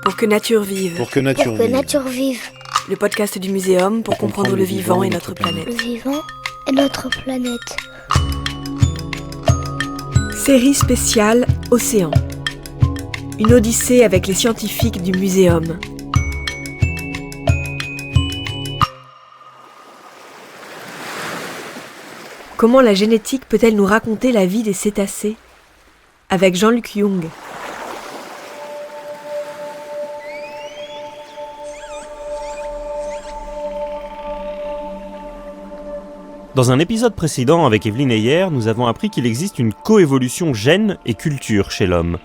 Pour que nature vive. Pour que nature vive. Le podcast du Muséum pour comprendre le vivant et notre planète. Le vivant et notre planète. Série spéciale Océan. Une odyssée avec les scientifiques du Muséum. Comment la génétique peut-elle nous raconter la vie des cétacés ? Avec Jean-Luc Young. Dans un épisode précédent avec Evelyne Heyer, nous avons appris qu'il existe une coévolution gènes et culture chez l'homme.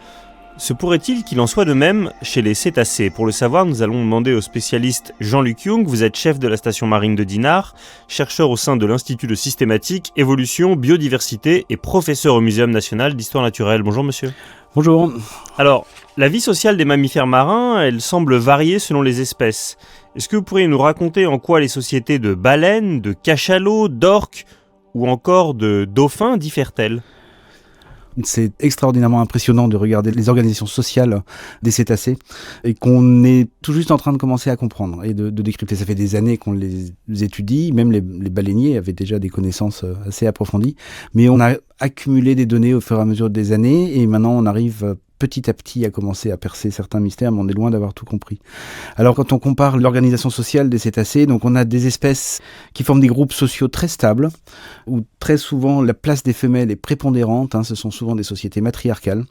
Se pourrait-il qu'il en soit de même chez les cétacés ? Pour le savoir, nous allons demander au spécialiste Jean-Luc Young. Vous êtes chef de la station marine de Dinard, chercheur au sein de l'Institut de systématique, évolution, biodiversité et professeur au Muséum national d'histoire naturelle. Bonjour monsieur. Bonjour. Alors, la vie sociale des mammifères marins, elle semble varier selon les espèces. Est-ce que vous pourriez nous raconter en quoi les sociétés de baleines, de cachalots, d'orques ou encore de dauphins diffèrent-elles ? C'est extraordinairement impressionnant de regarder les organisations sociales des cétacés et qu'on est tout juste en train de commencer à comprendre et de décrypter. Ça fait des années qu'on les étudie, même les baleiniers avaient déjà des connaissances assez approfondies, mais on a accumulé des données au fur et à mesure des années et maintenant on arrive petit à petit à commencer à percer certains mystères, mais on est loin d'avoir tout compris. Alors quand on compare l'organisation sociale des cétacés, donc on a des espèces qui forment des groupes sociaux très stables, où très souvent la place des femelles est prépondérante, ce sont souvent des sociétés matriarcales,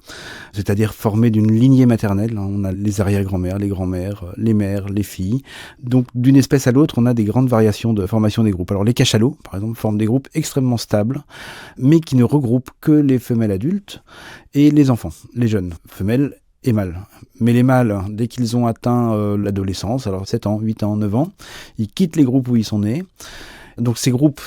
c'est-à-dire formées d'une lignée maternelle. On a les arrière-grand-mères, les grands-mères, les mères, les filles. Donc d'une espèce à l'autre, on a des grandes variations de formation des groupes. Alors les cachalots, par exemple, forment des groupes extrêmement stables, mais qui ne regroupent que les femelles adultes et les enfants, les jeunes, femelles et mâles. Mais les mâles, dès qu'ils ont atteint l'adolescence, alors 7 ans, 8 ans, 9 ans, ils quittent les groupes où ils sont nés. Donc ces groupes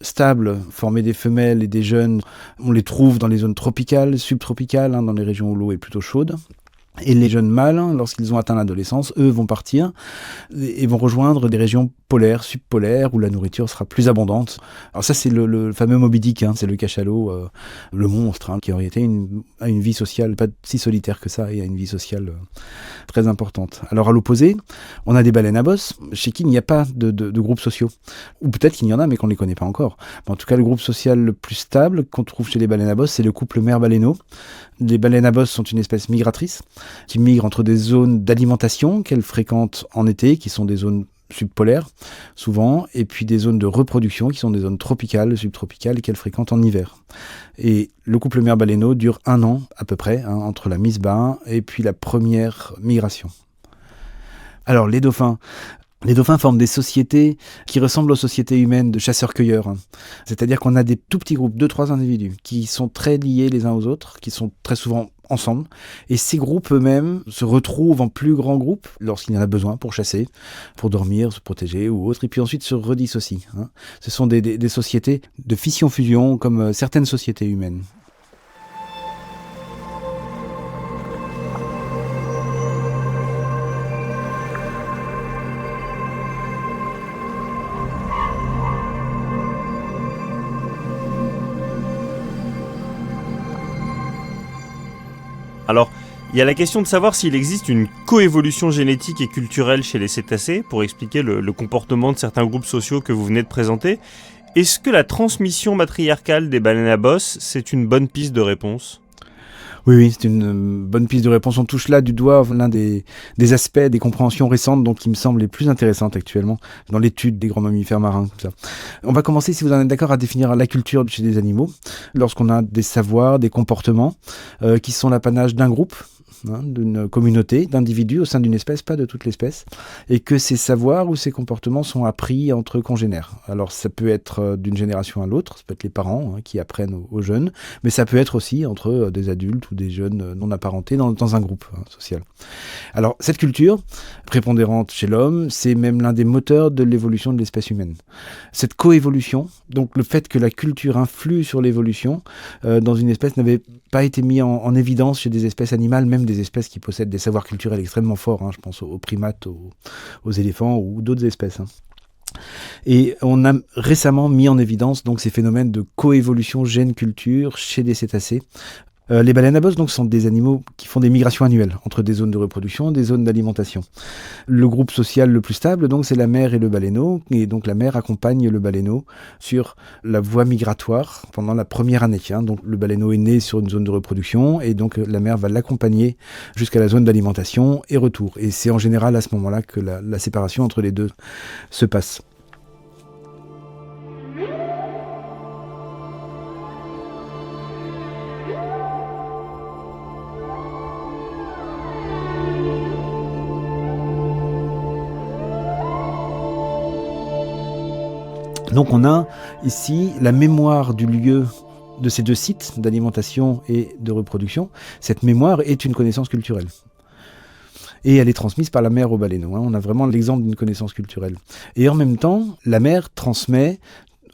stables, formés des femelles et des jeunes, on les trouve dans les zones tropicales, subtropicales, dans les régions où l'eau est plutôt chaude. Et les jeunes mâles, lorsqu'ils ont atteint l'adolescence, eux vont partir et vont rejoindre des régions polaires, subpolaires, où la nourriture sera plus abondante. Alors ça, c'est le fameux Moby Dick, c'est le cachalot, le monstre, qui aurait été a une vie sociale pas si solitaire que ça, et a une vie sociale très importante. Alors à l'opposé, on a des baleines à bosse, chez qui il n'y a pas de groupes sociaux. Ou peut-être qu'il y en a, mais qu'on ne les connaît pas encore. Mais en tout cas, le groupe social le plus stable qu'on trouve chez les baleines à bosse, c'est le couple mère-baleineau. Les baleines à bosse sont une espèce migratrice qui migre entre des zones d'alimentation qu'elles fréquentent en été, qui sont des zones subpolaires souvent, et puis des zones de reproduction qui sont des zones tropicales, subtropicales, qu'elles fréquentent en hiver. Et le couple mère-baleineau dure 1 an à peu près, entre la mise bas et puis la première migration. Alors les dauphins forment des sociétés qui ressemblent aux sociétés humaines de chasseurs-cueilleurs. C'est-à-dire qu'on a des tout petits groupes, 2-3 individus, qui sont très liés les uns aux autres, qui sont très souvent ensemble. Et ces groupes eux-mêmes se retrouvent en plus grands groupes lorsqu'il y en a besoin pour chasser, pour dormir, se protéger ou autre. Et puis ensuite se redissocient. Ce sont des sociétés de fission-fusion comme certaines sociétés humaines. Alors, il y a la question de savoir s'il existe une coévolution génétique et culturelle chez les cétacés, pour expliquer le comportement de certains groupes sociaux que vous venez de présenter. Est-ce que la transmission matriarcale des baleines à bosse, c'est une bonne piste de réponse ? Oui, c'est une bonne piste de réponse. On touche là du doigt l'un des aspects, des compréhensions récentes, donc qui me semblent les plus intéressantes actuellement dans l'étude des grands mammifères marins. Tout ça. On va commencer, si vous en êtes d'accord, à définir la culture chez des animaux, lorsqu'on a des savoirs, des comportements qui sont l'apanage d'un groupe, d'une communauté, d'individus au sein d'une espèce, pas de toute l'espèce, et que ces savoirs ou ces comportements sont appris entre congénères. Alors ça peut être d'une génération à l'autre, ça peut être les parents qui apprennent aux jeunes, mais ça peut être aussi entre des adultes ou des jeunes non apparentés dans un groupe social. Alors cette culture, prépondérante chez l'homme, c'est même l'un des moteurs de l'évolution de l'espèce humaine. Cette coévolution, donc le fait que la culture influe sur l'évolution dans une espèce n'avait pas été mis en évidence chez des espèces animales, même des espèces qui possèdent des savoirs culturels extrêmement forts. Je pense aux primates, aux éléphants ou d'autres espèces. Et on a récemment mis en évidence donc ces phénomènes de coévolution gène-culture chez des cétacés Les baleines à bosse donc, sont des animaux qui font des migrations annuelles entre des zones de reproduction et des zones d'alimentation. Le groupe social le plus stable, donc, c'est la mère et le baleineau. Et donc la mère accompagne le baleineau sur la voie migratoire pendant la première année. Donc le baleineau est né sur une zone de reproduction et donc la mère va l'accompagner jusqu'à la zone d'alimentation et retour. Et c'est en général à ce moment-là que la séparation entre les deux se passe. Donc on a ici la mémoire du lieu de ces deux sites d'alimentation et de reproduction. Cette mémoire est une connaissance culturelle. Et elle est transmise par la mère au baleineau. On a vraiment l'exemple d'une connaissance culturelle. Et en même temps, la mère transmet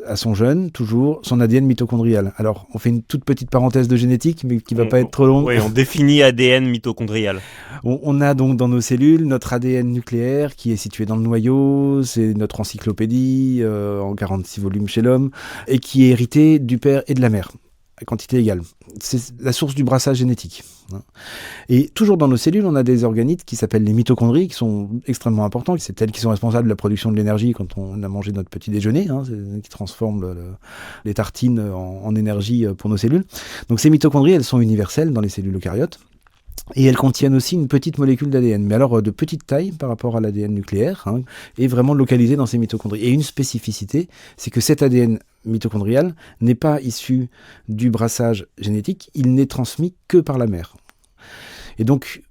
à son jeune, toujours, son ADN mitochondrial. Alors, on fait une toute petite parenthèse de génétique, mais qui ne va pas être trop longue. Oui, on définit ADN mitochondrial. On a donc dans nos cellules notre ADN nucléaire qui est situé dans le noyau, c'est notre encyclopédie en 46 volumes chez l'homme, et qui est hérité du père et de la mère, à quantité égale. C'est la source du brassage génétique. Et toujours dans nos cellules, on a des organites qui s'appellent les mitochondries, qui sont extrêmement importants. C'est elles qui sont responsables de la production de l'énergie quand on a mangé notre petit déjeuner, qui transforment les tartines en énergie pour nos cellules. Donc ces mitochondries, elles sont universelles dans les cellules eucaryotes. Et elles contiennent aussi une petite molécule d'ADN, mais alors de petite taille par rapport à l'ADN nucléaire, et vraiment localisée dans ces mitochondries. Et une spécificité, c'est que cet ADN mitochondrial n'est pas issu du brassage génétique, il n'est transmis que par la mère. Et donc,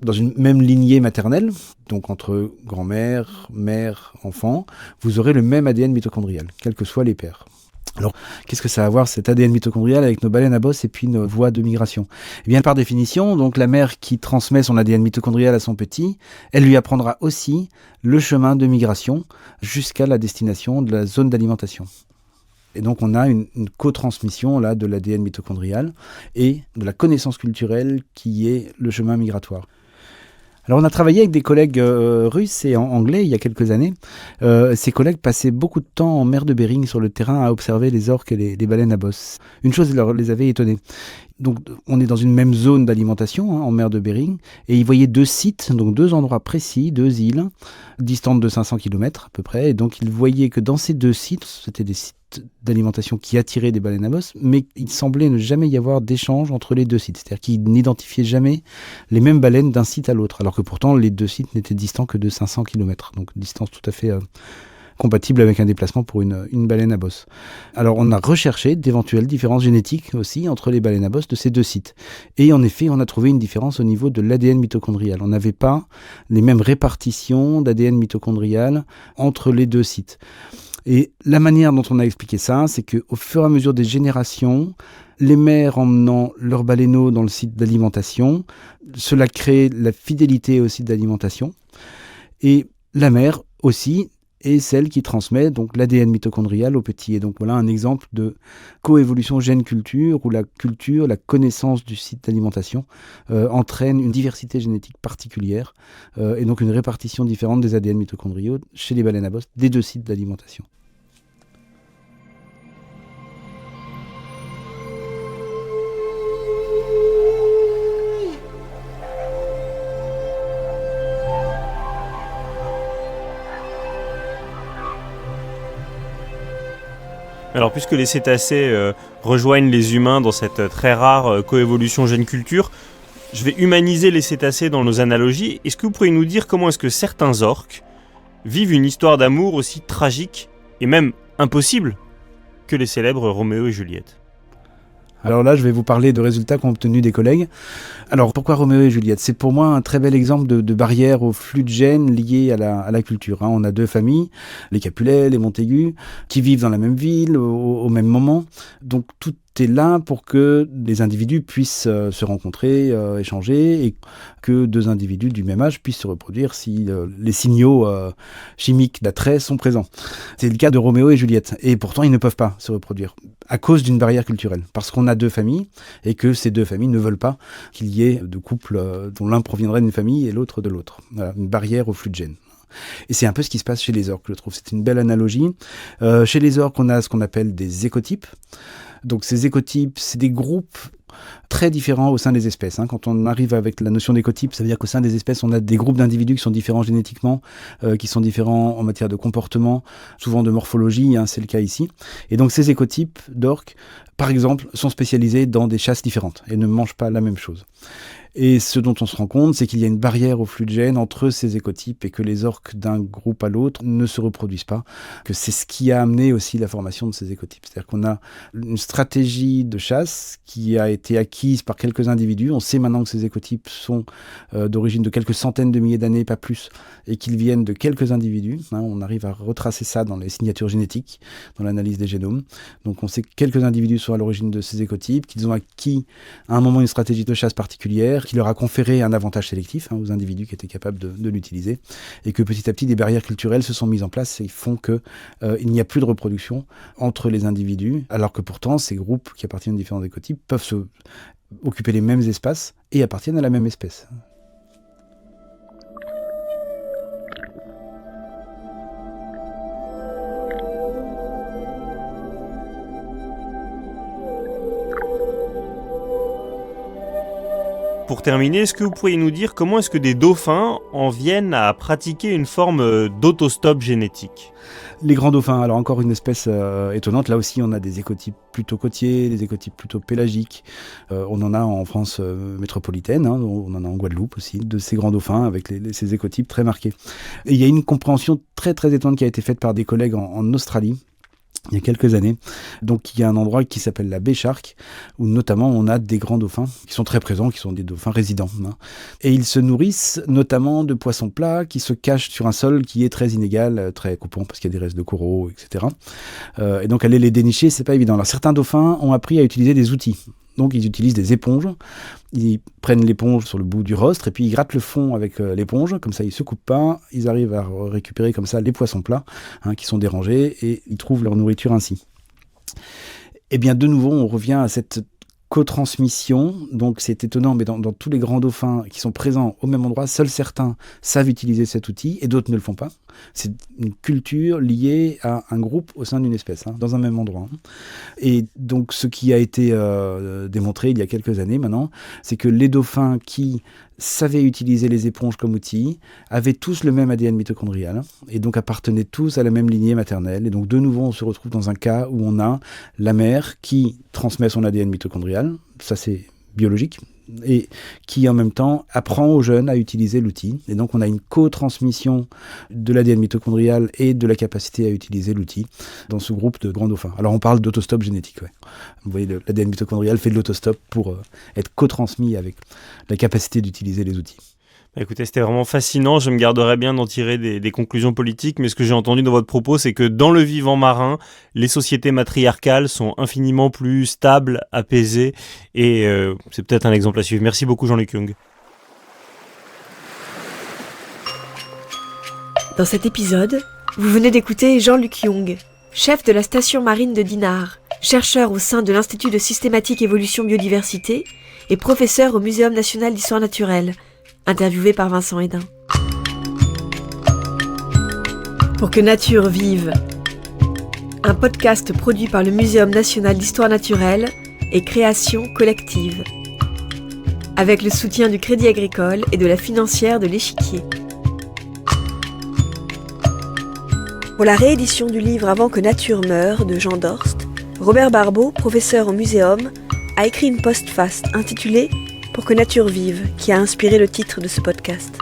dans une même lignée maternelle, donc entre grand-mère, mère, enfant, vous aurez le même ADN mitochondrial, quels que soient les pères. Alors, qu'est-ce que ça a à voir cet ADN mitochondrial avec nos baleines à bosse et puis nos voies de migration ? Eh bien, par définition, donc la mère qui transmet son ADN mitochondrial à son petit, elle lui apprendra aussi le chemin de migration jusqu'à la destination de la zone d'alimentation. Et donc, on a une co-transmission là, de l'ADN mitochondrial et de la connaissance culturelle qui est le chemin migratoire. Alors, on a travaillé avec des collègues russes et anglais il y a quelques années. Ces collègues passaient beaucoup de temps en mer de Bering sur le terrain à observer les orques et les baleines à bosse. Une chose les avait étonnés. Donc, on est dans une même zone d'alimentation en mer de Bering et ils voyaient deux sites, donc deux endroits précis, deux îles, distantes de 500 km à peu près. Et donc, ils voyaient que dans ces deux sites, c'était des sites d'alimentation qui attiraient des baleines à bosse, mais il semblait ne jamais y avoir d'échange entre les deux sites. C'est-à-dire qu'ils n'identifiaient jamais les mêmes baleines d'un site à l'autre, alors que pourtant les deux sites n'étaient distants que de 500 km. Donc distance tout à fait compatible avec un déplacement pour une baleine à bosse. Alors on a recherché d'éventuelles différences génétiques aussi entre les baleines à bosse de ces deux sites. Et en effet, on a trouvé une différence au niveau de l'ADN mitochondrial. On n'avait pas les mêmes répartitions d'ADN mitochondrial entre les deux sites. Et la manière dont on a expliqué ça, c'est qu'au fur et à mesure des générations, les mères emmenant leurs baleineaux dans le site d'alimentation, cela crée la fidélité au site d'alimentation. Et la mère aussi est celle qui transmet donc l'ADN mitochondrial au petit. Et donc voilà un exemple de coévolution gène-culture où la culture, la connaissance du site d'alimentation entraîne une diversité génétique particulière et donc une répartition différente des ADN mitochondriaux chez les baleines à bosse des deux sites d'alimentation. Alors, puisque les cétacés rejoignent les humains dans cette très rare coévolution gène-culture, je vais humaniser les cétacés dans nos analogies. Est-ce que vous pourriez nous dire comment est-ce que certains orques vivent une histoire d'amour aussi tragique et même impossible que les célèbres Roméo et Juliette ? Alors là, je vais vous parler de résultats qu'ont obtenus des collègues. Alors, pourquoi Roméo et Juliette ? C'est pour moi un très bel exemple de barrière au flux de gènes liés à la culture. On a deux familles, les Capulet, les Montaigu, qui vivent dans la même ville, au même moment. Donc, tout est là pour que des individus puissent se rencontrer, échanger, et que deux individus du même âge puissent se reproduire si les signaux chimiques d'attrait sont présents. C'est le cas de Roméo et Juliette. Et pourtant, ils ne peuvent pas se reproduire à cause d'une barrière culturelle. Parce qu'on a deux familles et que ces deux familles ne veulent pas qu'il y ait de couples dont l'un proviendrait d'une famille et l'autre de l'autre. Voilà, une barrière au flux de gènes. Et c'est un peu ce qui se passe chez les orques, je trouve. C'est une belle analogie. Chez les orques, on a ce qu'on appelle des écotypes. Donc ces écotypes, c'est des groupes très différents au sein des espèces. Quand on arrive avec la notion d'écotype, ça veut dire qu'au sein des espèces, on a des groupes d'individus qui sont différents génétiquement, qui sont différents en matière de comportement, souvent de morphologie, c'est le cas ici. Et donc ces écotypes d'orques, par exemple, sont spécialisés dans des chasses différentes et ne mangent pas la même chose. Et ce dont on se rend compte, c'est qu'il y a une barrière au flux de gènes entre ces écotypes et que les orques d'un groupe à l'autre ne se reproduisent pas, que c'est ce qui a amené aussi la formation de ces écotypes. C'est-à-dire qu'on a une stratégie de chasse qui a été acquise par quelques individus. On sait maintenant que ces écotypes sont d'origine de quelques centaines de milliers d'années, pas plus, et qu'ils viennent de quelques individus. On arrive à retracer ça dans les signatures génétiques, dans l'analyse des génomes. Donc on sait que quelques individus sont à l'origine de ces écotypes, qu'ils ont acquis à un moment une stratégie de chasse particulière, qui leur a conféré un avantage sélectif aux individus qui étaient capables de l'utiliser, et que petit à petit des barrières culturelles se sont mises en place et font que il n'y a plus de reproduction entre les individus, alors que pourtant ces groupes qui appartiennent à différents écotypes peuvent occuper les mêmes espaces et appartiennent à la même espèce. Pour terminer, est-ce que vous pourriez nous dire comment est-ce que des dauphins en viennent à pratiquer une forme d'autostop génétique ? Les grands dauphins, alors encore une espèce étonnante. Là aussi, on a des écotypes plutôt côtiers, des écotypes plutôt pélagiques. On en a en France métropolitaine, on en a en Guadeloupe aussi, de ces grands dauphins avec ces écotypes très marqués. Et il y a une compréhension très très étonnante qui a été faite par des collègues en Australie, il y a quelques années. Donc il y a un endroit qui s'appelle la baie Shark, où notamment on a des grands dauphins qui sont très présents, qui sont des dauphins résidents. Et ils se nourrissent notamment de poissons plats qui se cachent sur un sol qui est très inégal, très coupant, parce qu'il y a des restes de coraux, etc. Et donc aller les dénicher, c'est pas évident. Alors certains dauphins ont appris à utiliser des outils. Donc ils utilisent des éponges, ils prennent l'éponge sur le bout du rostre et puis ils grattent le fond avec l'éponge, comme ça ils se coupent pas, ils arrivent à récupérer comme ça les poissons plats qui sont dérangés et ils trouvent leur nourriture ainsi. Et bien de nouveau on revient à cette co-transmission, donc c'est étonnant, mais dans tous les grands dauphins qui sont présents au même endroit, seuls certains savent utiliser cet outil et d'autres ne le font pas. C'est une culture liée à un groupe au sein d'une espèce, dans un même endroit. Et donc ce qui a été démontré il y a quelques années maintenant, c'est que les dauphins qui savaient utiliser les éponges comme outil avaient tous le même ADN mitochondrial et donc appartenaient tous à la même lignée maternelle. Et donc de nouveau on se retrouve dans un cas où on a la mère qui transmet son ADN mitochondrial, ça c'est biologique, et qui en même temps apprend aux jeunes à utiliser l'outil. Et donc on a une co-transmission de l'ADN mitochondrial et de la capacité à utiliser l'outil dans ce groupe de grands dauphins. Alors on parle d'autostop génétique. Ouais. Vous voyez, l'ADN mitochondrial fait de l'autostop pour être co-transmis avec la capacité d'utiliser les outils. Écoutez, c'était vraiment fascinant, je me garderai bien d'en tirer des conclusions politiques, mais ce que j'ai entendu dans votre propos, c'est que dans le vivant marin, les sociétés matriarcales sont infiniment plus stables, apaisées, et c'est peut-être un exemple à suivre. Merci beaucoup Jean-Luc Young. Dans cet épisode, vous venez d'écouter Jean-Luc Young, chef de la station marine de Dinard, chercheur au sein de l'Institut de systématique évolution biodiversité et professeur au Muséum national d'histoire naturelle, interviewé par Vincent Hédin. Pour que nature vive, un podcast produit par le Muséum national d'histoire naturelle et création collective, avec le soutien du Crédit Agricole et de la financière de l'Échiquier. Pour la réédition du livre Avant que nature meure de Jean Dorst, Robert Barbeau, professeur au Muséum, a écrit une postface intitulée Pour que nature vive, qui a inspiré le titre de ce podcast.